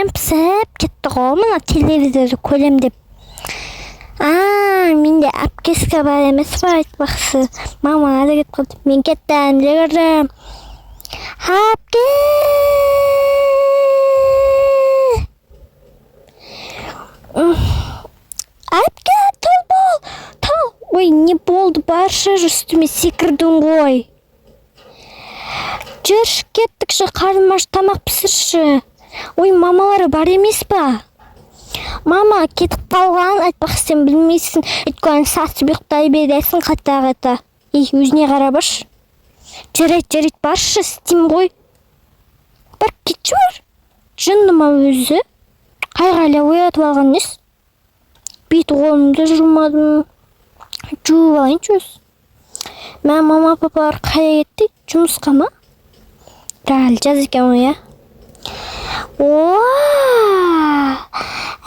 шешем пісіп кетті ғой мына телевизорды көрем деп. Менде әпкесі бар емес па айтпақшы. Мама ары кетіп қалды. Мен кеттім, жүгірдім. Әпке! Әпке, тал бол, тал. Ой, не болды, барша үстіме секірдің ғой. Жүрші кеттікші, қарным аш, тамақ пісірші. Ой, мамалары бар емес па? Мама кетіп қалған, айтпақ сен білмейсің. Өйткені сасып ұйықтай бересің қата-қата. Өзіне қарабаш. Жарайды, баршы, істейм ғой. Бар кетші бар. Жынды ма өзі? Қайғайлы оятып алған нес? Бет қолымды жумадым. Жуып алайыншы өзі. Мен мама папалар қайда кетті? Жұмысқа ма? Әлі жаз екен ғой, я.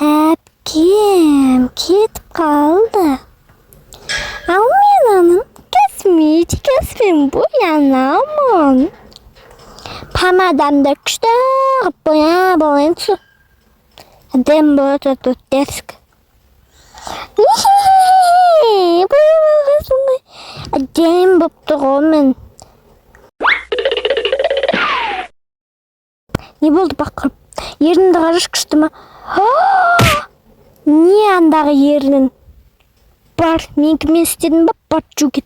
Әпкем кетіп қалды. Ал мен аным косметикаспен боянамын. Помадамды күшті қып бояп алайыншы. Әдем болады десік. Бояп алғансың ғой. Әдем бопты ғой мен. Не болды бақырып? Ерінді қарыш күшті ма? Не андағы ерінің? Бар, менкімен істедің ба? Бар, жу кет.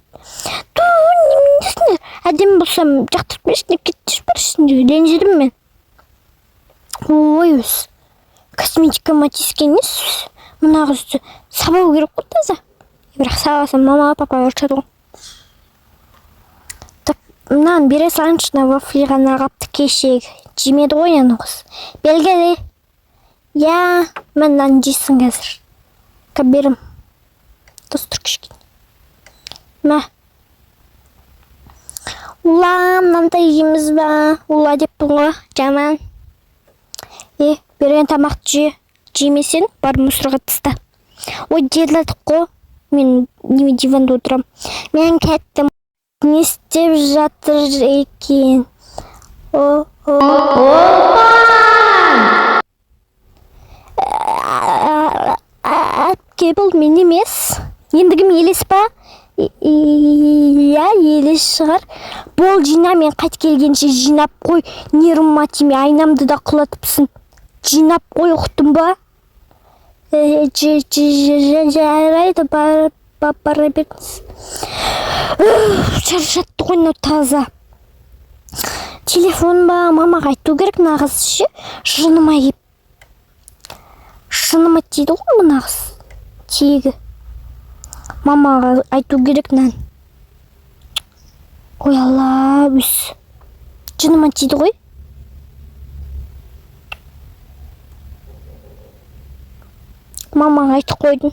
Неміндесіңдер? Әдем болсам, жақтырып бершіне кеттіш бар ішінде. Ренжедім мен. Ой, өз. Косметика матискен нес? Мұна қызды сабау керек қой таза. Бірақ сабасам, мама, папа өршеді ғой. Мұнан бере салыншына вафлиған ағапты кешегі. Жемеді ғой аны қыз. Белгілі. Я, мен нан жейсің қазір. Кәберім. Достыр кішкен. Мә. Ула, мынандай жейміз ба? Ула деп бұға, жаман. Берген тамақты же. Жемесен, бар мұсырға тыста. Ой, деділдік қой. Мен неме диванда отырам. Мен кәттім. Не істеп жатыр екен? Әпке бұл мен емес. Ендігім елес па? Я, елес шығар. Бол жина, мен қайт келгенше жинап қой. Нервыма тиме, айнамды да құлатыпсың. Жинап қой, ұқтым ба? Жарайды, бара беріңіз. Шаршатты қойны таза. Телефон ба, мамаға айту керек нағыз ше. Жыныма еп. Жыныма тейді ғой нағыз. Тегі. Мамаға айту керек нан. Ой, алла, өз. Жыныма тейді ғой. Мамаға айтып қойдың.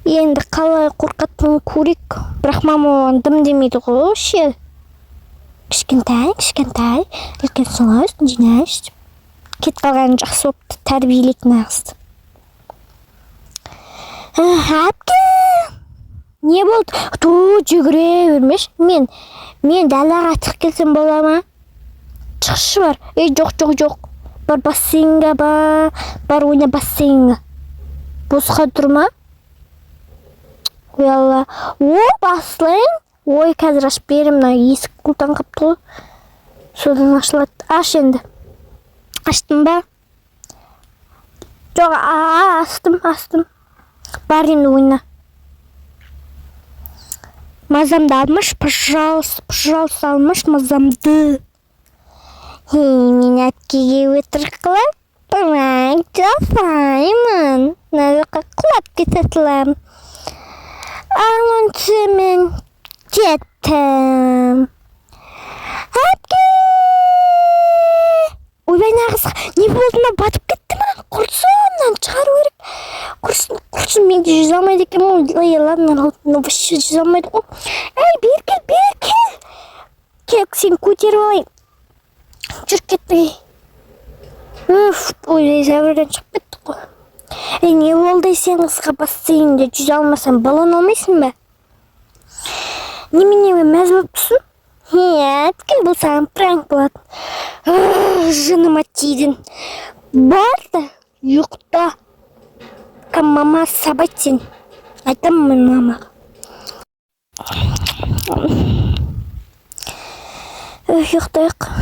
Енді қалай қорқаттың көрек. Бірақ мама дым демейді ғой ше. Кішкентай. Үлкен солай үстін жинайш. Кет қалғаны жақсы опты. Тәрбиелік нағызды. Әпке! Не болды? Жүгіре өрмеш. Мен далаға тық келсем бола ма? Шықшы бар. Жоқ. Бар бассейнға бар ойна бассейнға. Босқа тұрма? Ой, алла. Басылайын. Ой, қазір ашып берім. Есік құлтан қапты ғой. Содан ашылады. Аш енді. Аштым ба? Жоқ, астым. Бар енді ойна. Мазамды алмаш, пожалуйста, алмаш мазамды. Мен әпкеге өтірік қылып, бірақ жасаймын. Назыққа құлап кететілім. Мен кеттім. Әпке! Ойбай нағыз, не болдыма батып кетті ма? Құрсын, шығару керек. Құрсын, мен де жүз алмайды екен ғой. Ладно, вообще жүз алмайды ғой. Бер кел. Кел, сен көтеріп алайын. Жүр кетті. Ой, зәуірден шығып кетті ғой. Не болды сен қызға бассейнде жүз алмасам балон алмайсың ба? Немене мәз болып тұрсың? Нет, кім бұл саған пранк болады. Жыныма тидің. Бар да, ұйықта. Мама сабайды сен. Айтамын мен мамаға. Ұйықтайық.